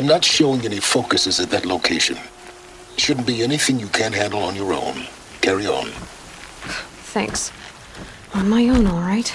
I'm not showing any focuses at that location. Shouldn't be anything you can't handle on your own. Carry on. Thanks. On my own, all right.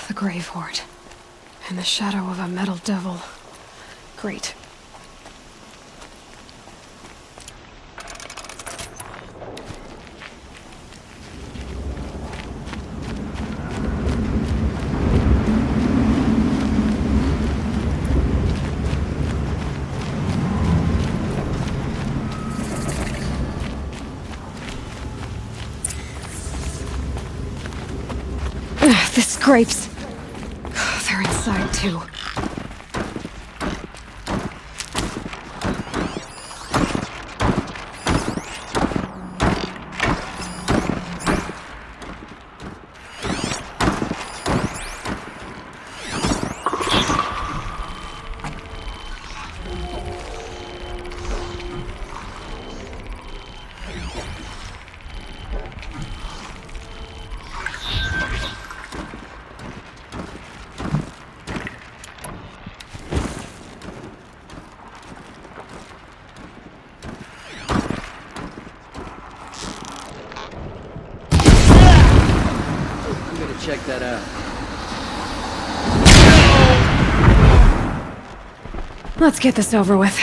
The Grave-Hoard. In the shadow of a metal devil. Great. The scrapes. They're inside, too. Check that out. Let's get this over with.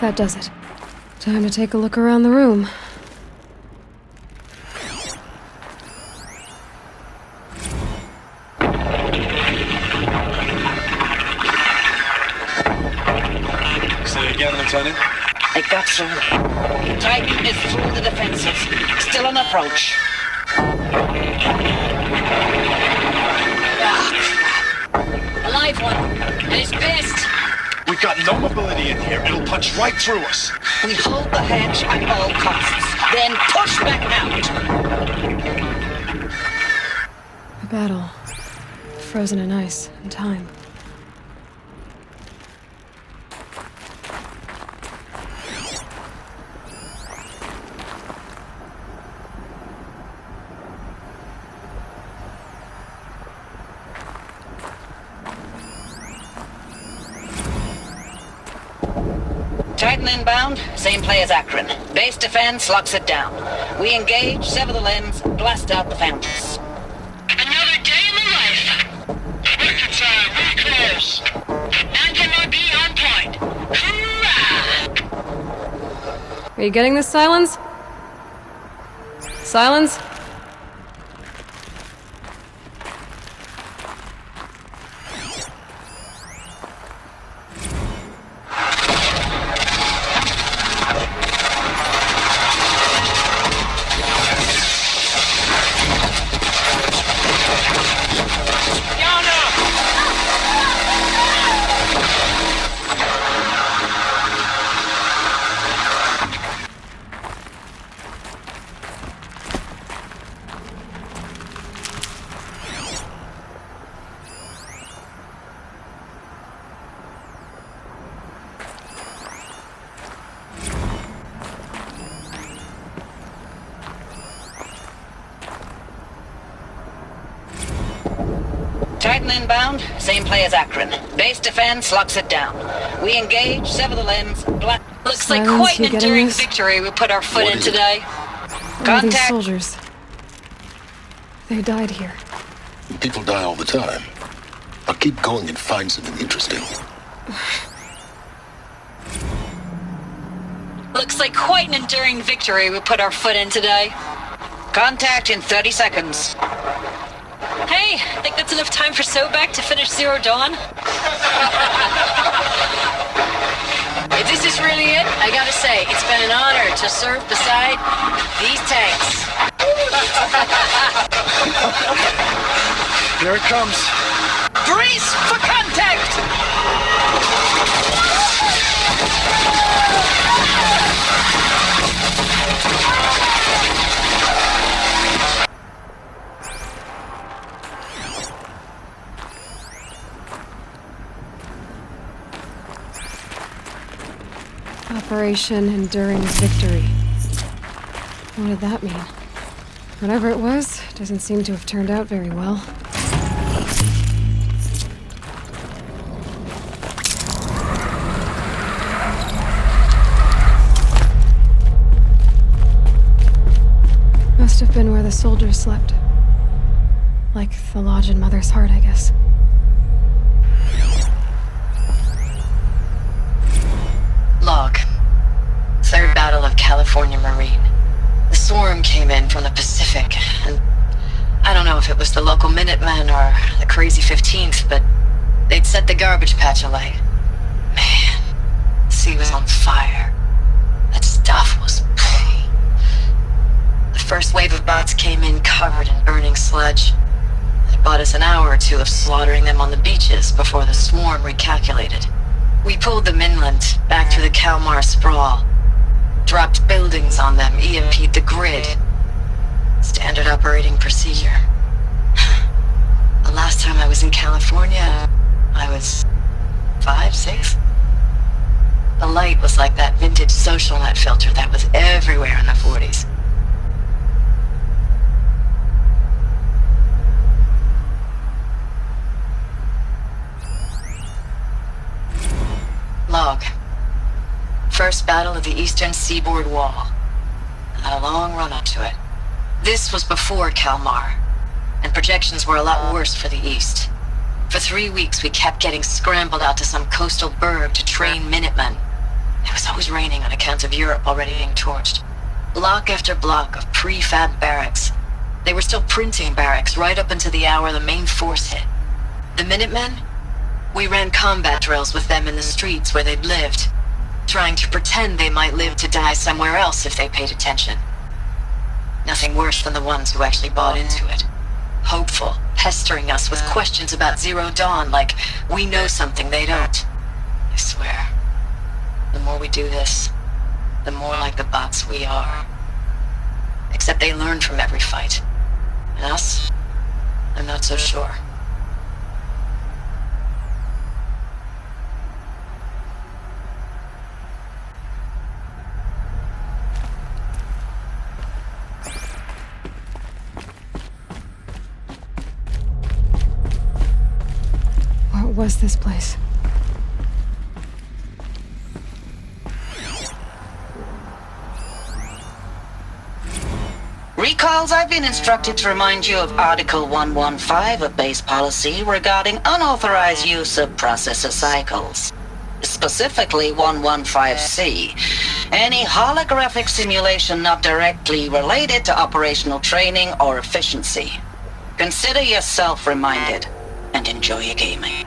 That does it. Time to take a look around the room. Say again, Lieutenant? I got some. Titan is through the defenses. Still on approach. A live one. And he's pissed. We've got no mobility in here. It'll punch right through us. We hold the hedge at all costs. Then push back out. A battle. Frozen in ice and time. Titan inbound, same play as Akron. Base defense locks it down. We engage, sever the lens, blast out the fountains. Another day in the life. Reconcile, we close. Anti-MB on point. Hoorah! Are you getting this, Silence? Silence? Titan inbound, same play as Akron. Base defense locks it down. We engage, sever the limbs, Looks like quite an enduring victory we put our foot What in is it? today. All these Contact. soldiers. They died here. People die all the time. I'll keep going and find something interesting. Looks like quite an enduring victory we put our foot in today. Contact in 30 seconds. Hey, think that's enough time for Sobek to finish Zero Dawn? If this is really it, I gotta say, it's been an honor to serve beside these tanks. Here it comes. Brace for contact! Operation Enduring Victory. What did that mean? Whatever it was, doesn't seem to have turned out very well. Must have been where the soldiers slept. Like the lodge in Mother's Heart, I guess. Log. Third Battle of California Marine. The swarm came in from the Pacific, and I don't know if it was the local Minutemen or the crazy 15th, but they'd set the garbage patch alight. Man, the sea was on fire. That stuff was... The first wave of bots came in covered in burning sludge. It bought us an hour or two of slaughtering them on the beaches before the swarm recalculated. We pulled them inland, back through the Kalmar sprawl. Dropped buildings on them, EMP'd the grid. Standard operating procedure. The last time I was in California, I was 5, 6? The light was like that vintage social net filter that was everywhere in the 40s. Log. First battle of the eastern seaboard wall. Had a long run up to it. This was before Kalmar, and projections were a lot worse for the east. For 3 weeks we kept getting scrambled out to some coastal burg to train Minutemen. It was always raining on account of Europe already being torched. Block after block of prefab barracks. They were still printing barracks right up until the hour the main force hit. The Minutemen? We ran combat drills with them in the streets where they'd lived, trying to pretend they might live to die somewhere else if they paid attention. Nothing worse than the ones who actually bought into it. Hopeful, pestering us with questions about Zero Dawn like we know something they don't. I swear, the more we do this, the more like the bots we are. Except they learn from every fight. And us? I'm not so sure. What was this place? Recalls, I've been instructed to remind you of Article 115 of base policy regarding unauthorized use of processor cycles. Specifically 115C. Any holographic simulation not directly related to operational training or efficiency. Consider yourself reminded and enjoy your gaming.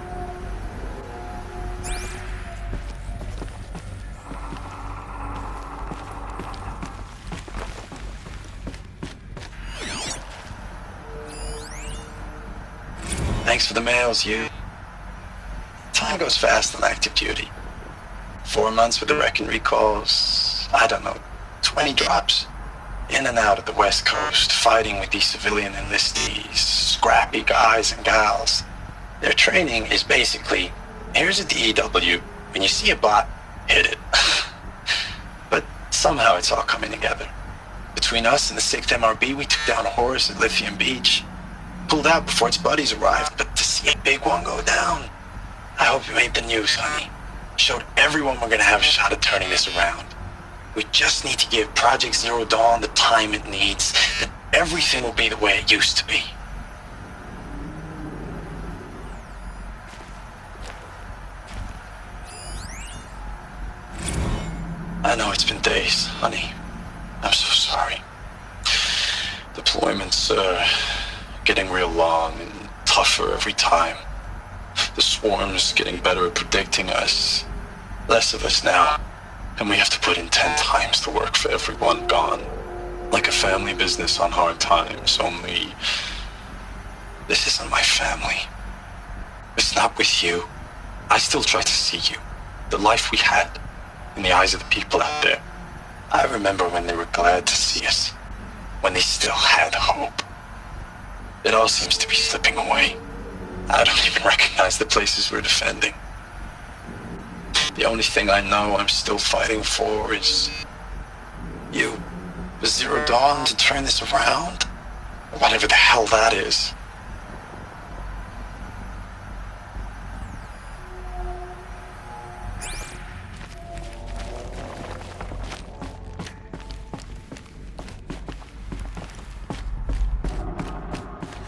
Thanks for the mails, you. Time goes fast on active duty. 4 months with the wreck and recalls, I don't know, 20 drops. In and out of the West Coast, fighting with these civilian enlistees, scrappy guys and gals. Their training is basically, here's a DEW, when you see a bot, hit it. But somehow it's all coming together. Between us and the 6th MRB, we took down Horus at Lithium Beach. pulled out before its buddies arrived, but to see a big one go down, I hope you made the news, honey. Showed everyone we're gonna have a shot at turning this around. We just need to give Project Zero Dawn the time it needs, then everything will be the way it used to be. I know it's been days, honey. I'm so sorry. Deployments are getting real long and tougher every time. The swarm's getting better at predicting us. Less of us now, and we have to put in 10 times the work for everyone gone. Like a family business on hard times, only this isn't my family. It's not with you. I still try to see you, the life we had, in the eyes of the people out there. I remember when they were glad to see us, when they still had hope. It all seems to be slipping away. I don't even recognize the places we're defending. The only thing I know I'm still fighting for is you. For Zero Dawn to turn this around, or whatever the hell that is.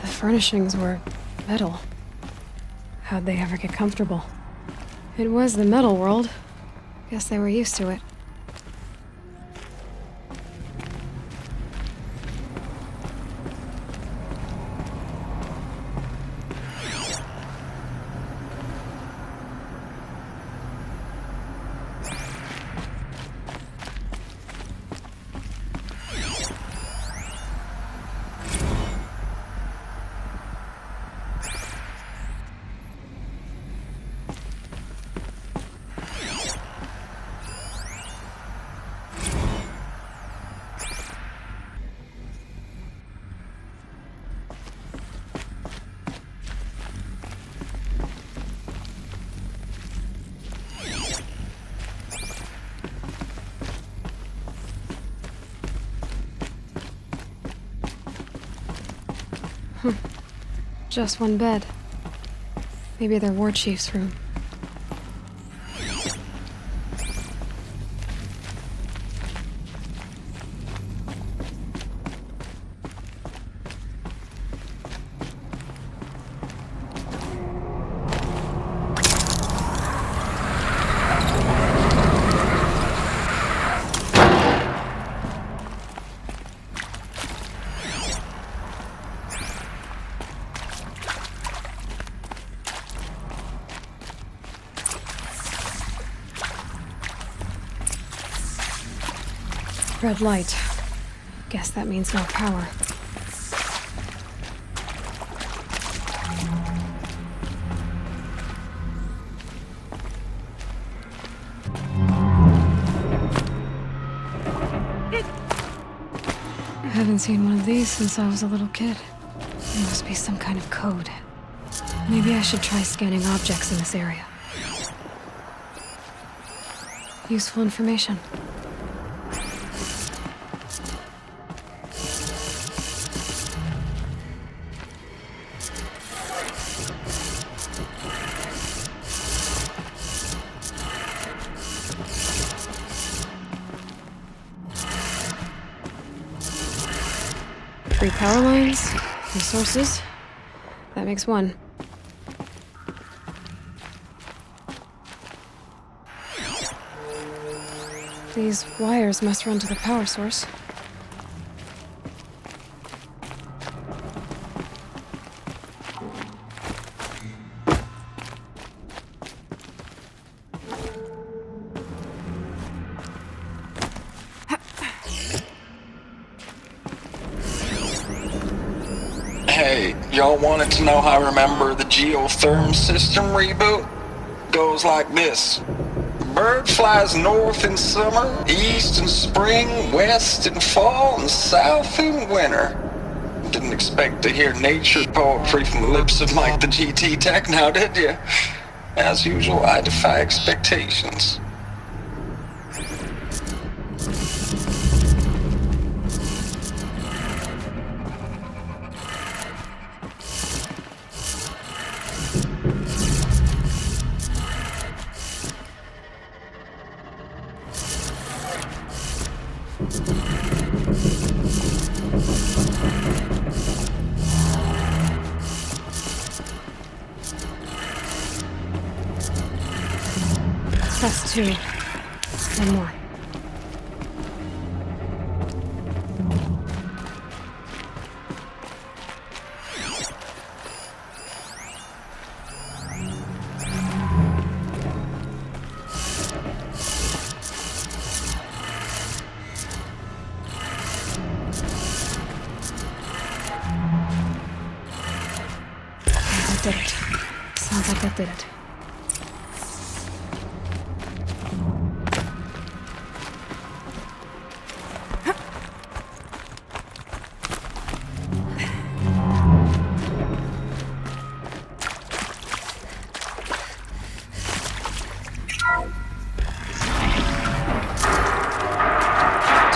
The furnishings were metal. How'd they ever get comfortable? It was the metal world. Guess they were used to it. Just one bed. Maybe their war chief's room. Red light. Guess that means no power. I haven't seen one of these since I was a little kid. There must be some kind of code. Maybe I should try scanning objects in this area. Useful information. Three power lines, resources. That makes one. These wires must run to the power source. Hey, y'all wanted to know how I remember the geotherm system reboot? Goes like this. Bird flies north in summer, east in spring, west in fall, and south in winter. Didn't expect to hear nature poetry from the lips of Mike the GT Tech now, did you? As usual, I defy expectations. 2. One more. That did it. Sounds like that did it.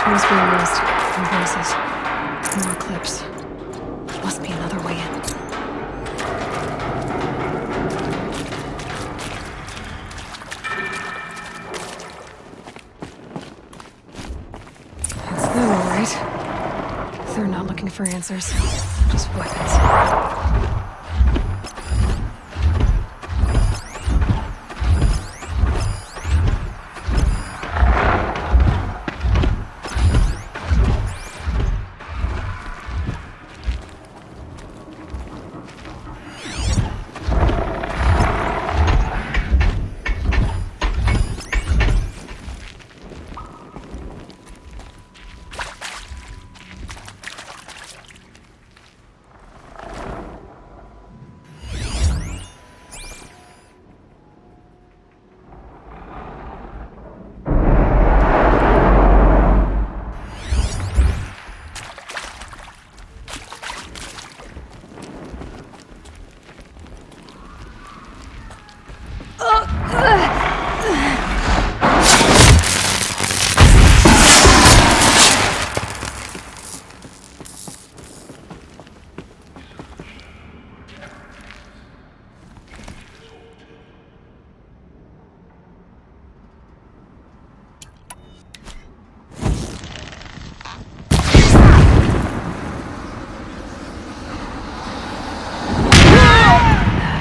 Tools being used. More voices. More clips. Must be another way in. It's them, all right. They're not looking for answers. Just weapons.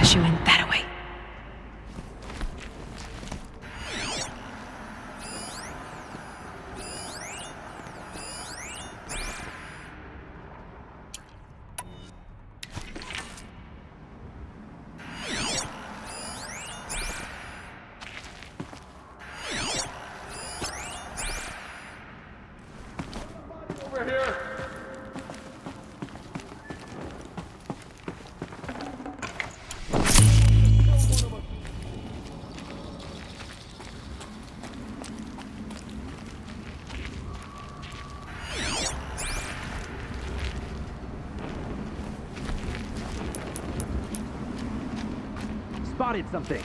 Shooing that away. Over here! Spotted something.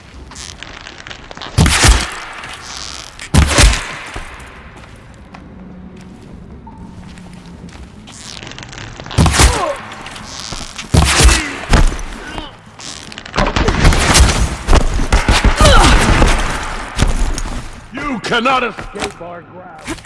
You cannot escape our grasp!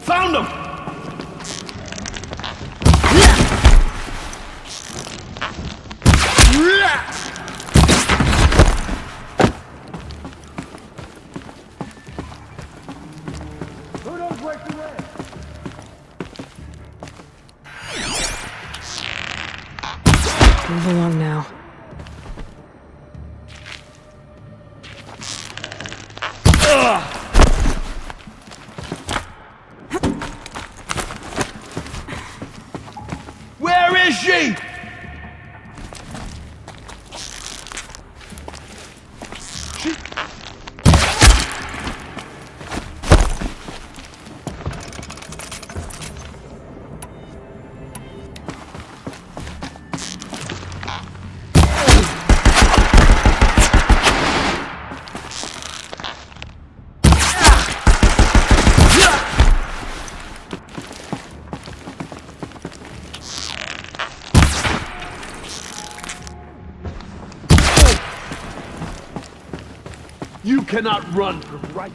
Found him! Who knows where she went? Move along now. Where is she? cannot run from right.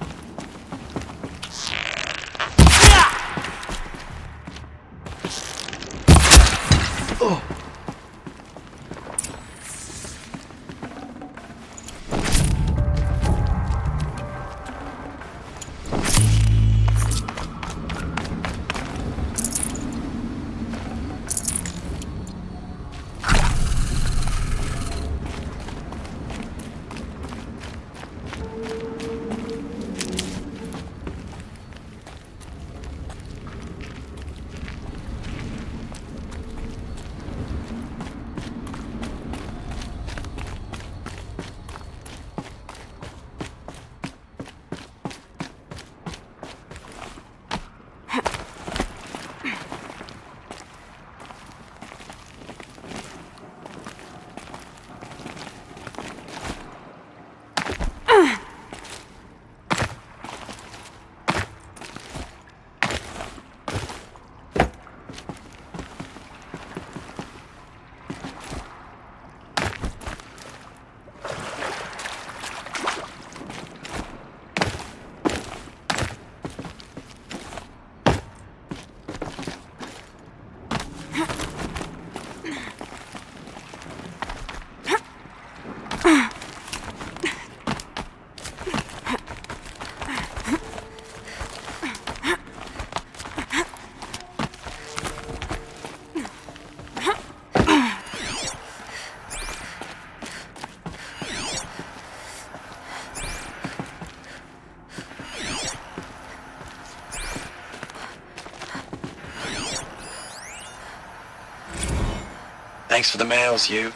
Thanks for the mails, you.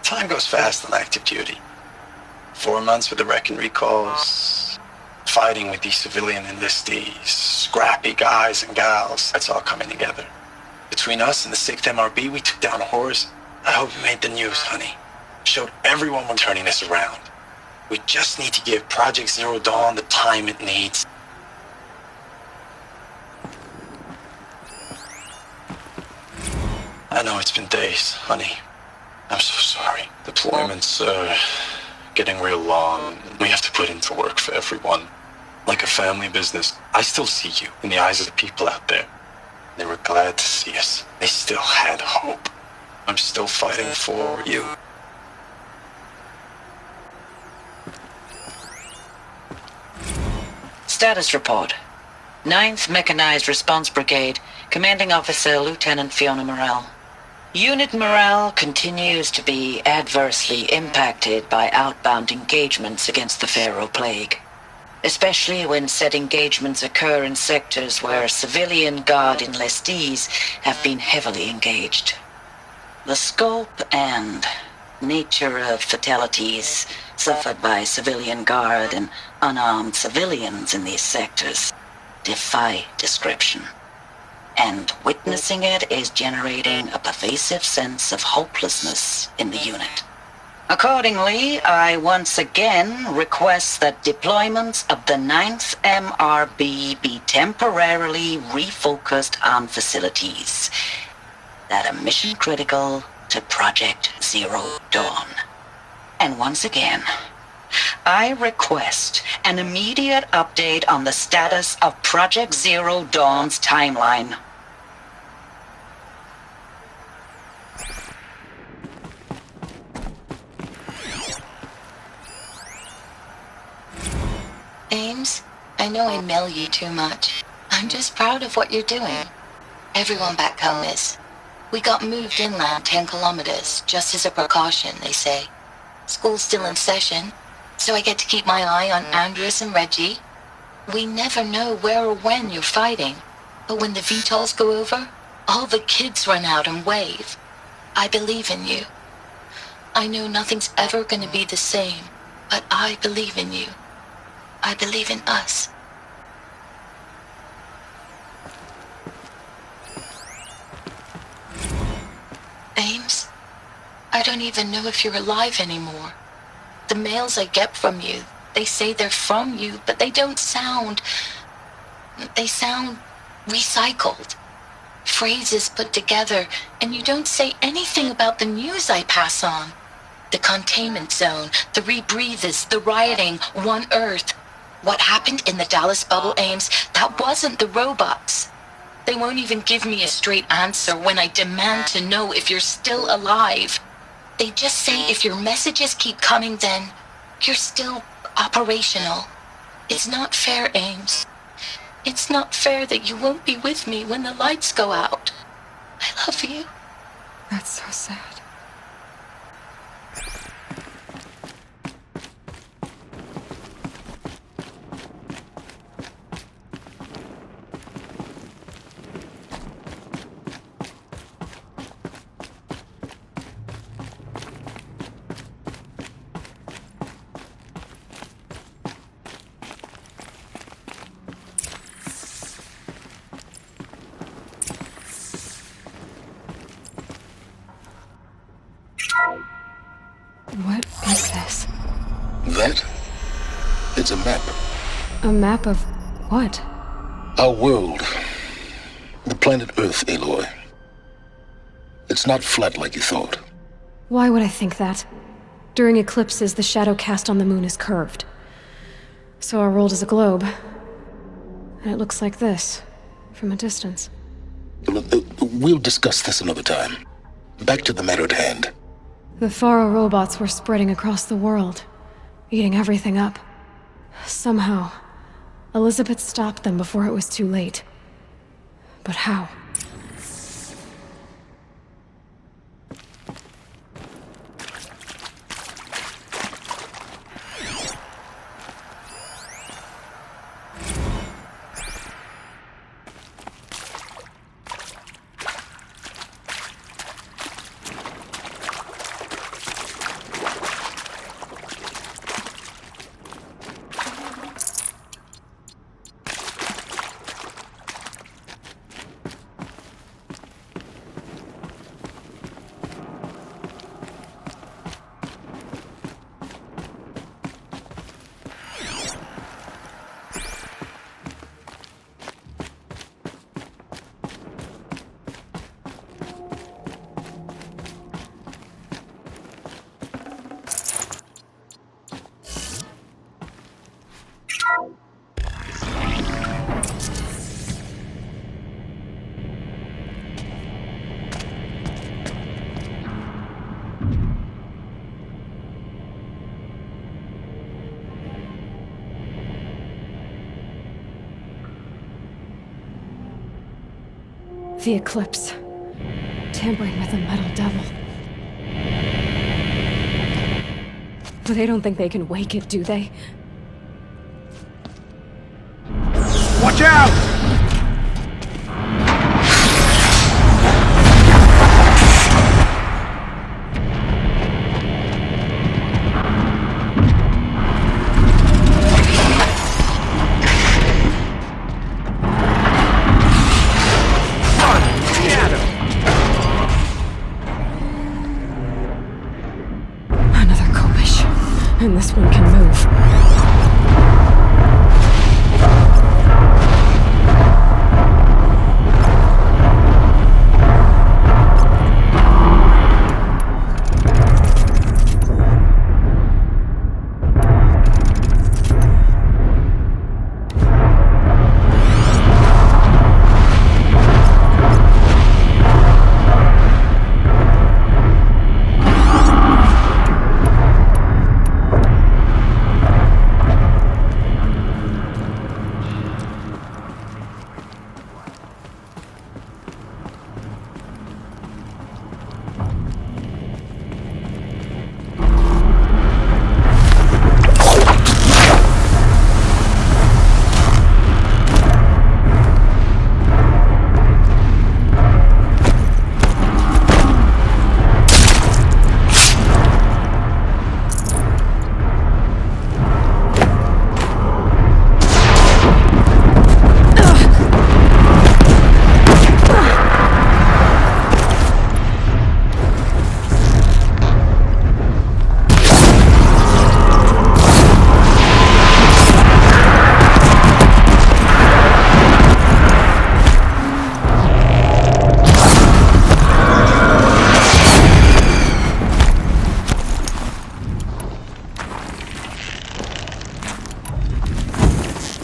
Time goes fast on active duty. 4 months with the wreck and recalls, fighting with these civilian enlistees, scrappy guys and gals. That's all coming together. Between us and the 6th MRB, we took down a horse. I hope we made the news, honey. Showed everyone we're turning this around. We just need to give Project Zero Dawn the time it needs. I know it's been days, honey. I'm so sorry. Deployments are getting real long. We have to put into work for everyone. Like a family business. I still see you in the eyes of the people out there. They were glad to see us. They still had hope. I'm still fighting for you. Status report. 9th Mechanized Response Brigade, Commanding Officer Lieutenant Fiona Morrell. Unit morale continues to be adversely impacted by outbound engagements against the Pharaoh Plague, especially when said engagements occur in sectors where civilian guard enlistees have been heavily engaged. The scope and nature of fatalities suffered by civilian guard and unarmed civilians in these sectors defy description. And witnessing it is generating a pervasive sense of hopelessness in the unit. Accordingly, I once again request that deployments of the 9th MRB be temporarily refocused on facilities that are mission critical to Project Zero Dawn. And once again, I request an immediate update on the status of Project Zero Dawn's timeline. Ames, I know I mail you too much. I'm just proud of what you're doing. Everyone back home is. We got moved inland 10 kilometers, just as a precaution, they say. School's still in session, so I get to keep my eye on Andres and Reggie. We never know where or when you're fighting, but when the VTOLs go over, all the kids run out and wave. I believe in you. I know nothing's ever gonna be the same, but I believe in you. I believe in us. Ames, I don't even know if you're alive anymore. The mails I get from you, they say they're from you, but they don't sound... They sound recycled. Phrases put together, and you don't say anything about the news I pass on. The containment zone, the rebreathers, the rioting, one Earth. What happened in the Dallas bubble, Ames, that wasn't the robots. They won't even give me a straight answer when I demand to know if you're still alive. They just say if your messages keep coming, then you're still operational. It's not fair, Ames. It's not fair that you won't be with me when the lights go out. I love you. That's so sad. What is this? That? It's a map. A map of what? Our world. The planet Earth, Aloy. It's not flat like you thought. Why would I think that? During eclipses, the shadow cast on the moon is curved. So our world is a globe. And it looks like this, from a distance. We'll discuss this another time. Back to the matter at hand. The Faro robots were spreading across the world, eating everything up. Somehow, Elizabeth stopped them before it was too late. But how? The eclipse. Tampering with the metal devil. But they don't think they can wake it, do they? Watch out! And this one can move.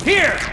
Here!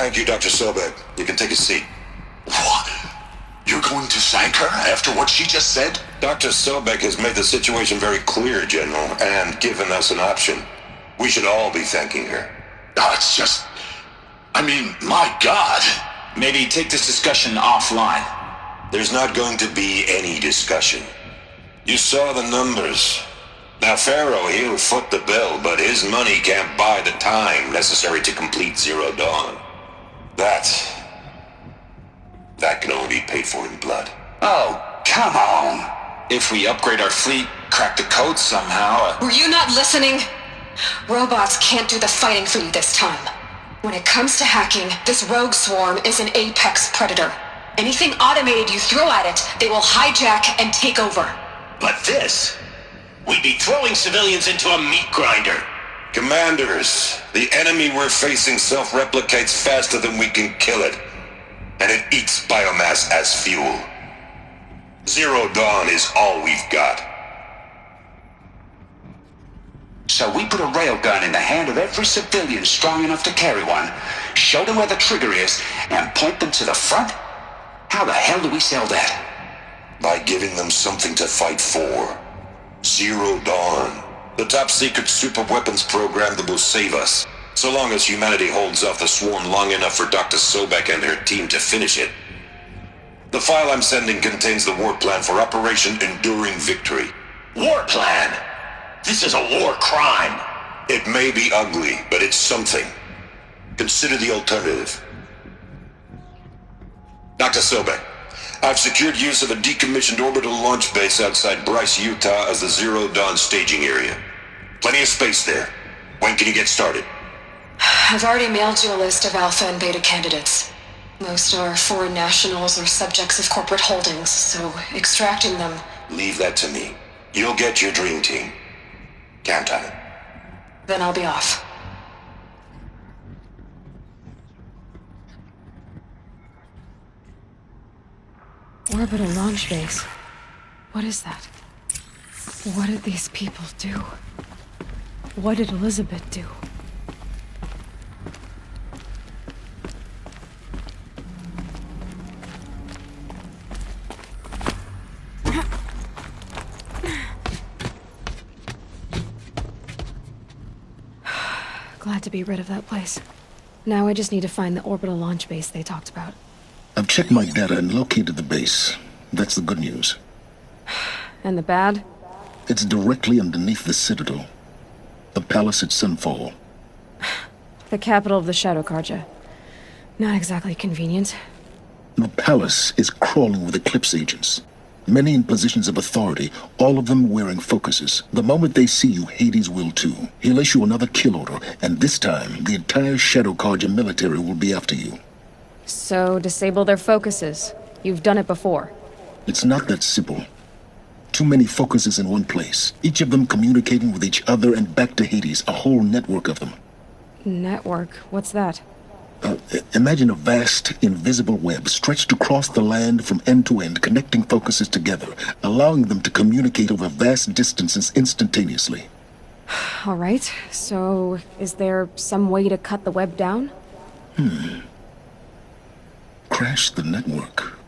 Thank you, Dr. Sobek. You can take a seat. What? You're going to thank her after what she just said? Dr. Sobek has made the situation very clear, General, and given us an option. We should all be thanking her. Oh, it's just... I mean, my God. Maybe take this discussion offline. There's not going to be any discussion. You saw the numbers. Now, Pharaoh, he'll foot the bill, but his money can't buy the time necessary to complete Zero Dawn. That can only be paid for in blood. Oh, come on. If we upgrade our fleet, crack the code somehow... Were you not listening? Robots can't do the fighting for you this time. When it comes to hacking, this rogue swarm is an apex predator. Anything automated you throw at it, they will hijack and take over. But this... We'd be throwing civilians into a meat grinder. Commanders, the enemy we're facing self-replicates faster than we can kill it. And it eats biomass as fuel. Zero Dawn is all we've got. So we put a railgun in the hand of every civilian strong enough to carry one, show them where the trigger is, and point them to the front? How the hell do we sell that? By giving them something to fight for. Zero Dawn. The top-secret super-weapons program that will save us. So long as humanity holds off the swarm long enough for Dr. Sobek and her team to finish it. The file I'm sending contains the war plan for Operation Enduring Victory. War plan? This is a war crime. It may be ugly, but it's something. Consider the alternative. Dr. Sobek, I've secured use of a decommissioned orbital launch base outside Bryce, Utah as the Zero Dawn staging area. Plenty of space there. When can you get started? I've already mailed you a list of alpha and beta candidates. Most are foreign nationals or subjects of corporate holdings, so extracting them... Leave that to me. You'll get your dream team. Count on it. Then I'll be off. Orbital launch base. What is that? What did these people do? What did Elizabeth do? Glad to be rid of that place. Now I just need to find the orbital launch base they talked about. I've checked my data and located the base. That's the good news. And the bad? It's directly underneath the Citadel. The palace at Sunfall. The capital of the Shadow Carja. Not exactly convenient. The palace is crawling with Eclipse agents. Many in positions of authority, all of them wearing focuses. The moment they see you, Hades will too. He'll issue another kill order, and this time, the entire Shadow Carja military will be after you. So, disable their focuses. You've done it before. It's not that simple. Too many focuses in one place, each of them communicating with each other and back to Hades, a whole network of them. Network? What's that? Imagine a vast, invisible web stretched across the land from end to end, connecting focuses together, allowing them to communicate over vast distances instantaneously. All right, so is there some way to cut the web down? Crash the network.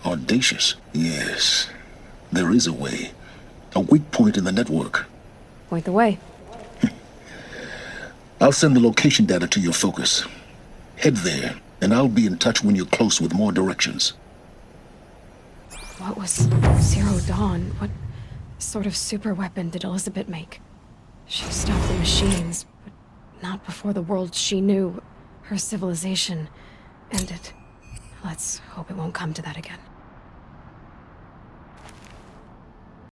Audacious. Yes, there is a way. A weak point in the network. Point the way. I'll send the location data to your focus. Head there, and I'll be in touch when you're close with more directions. What was Zero Dawn? What sort of super weapon did Elizabeth make? She stopped the machines, but not before the world she knew, her civilization, ended. Let's hope it won't come to that again.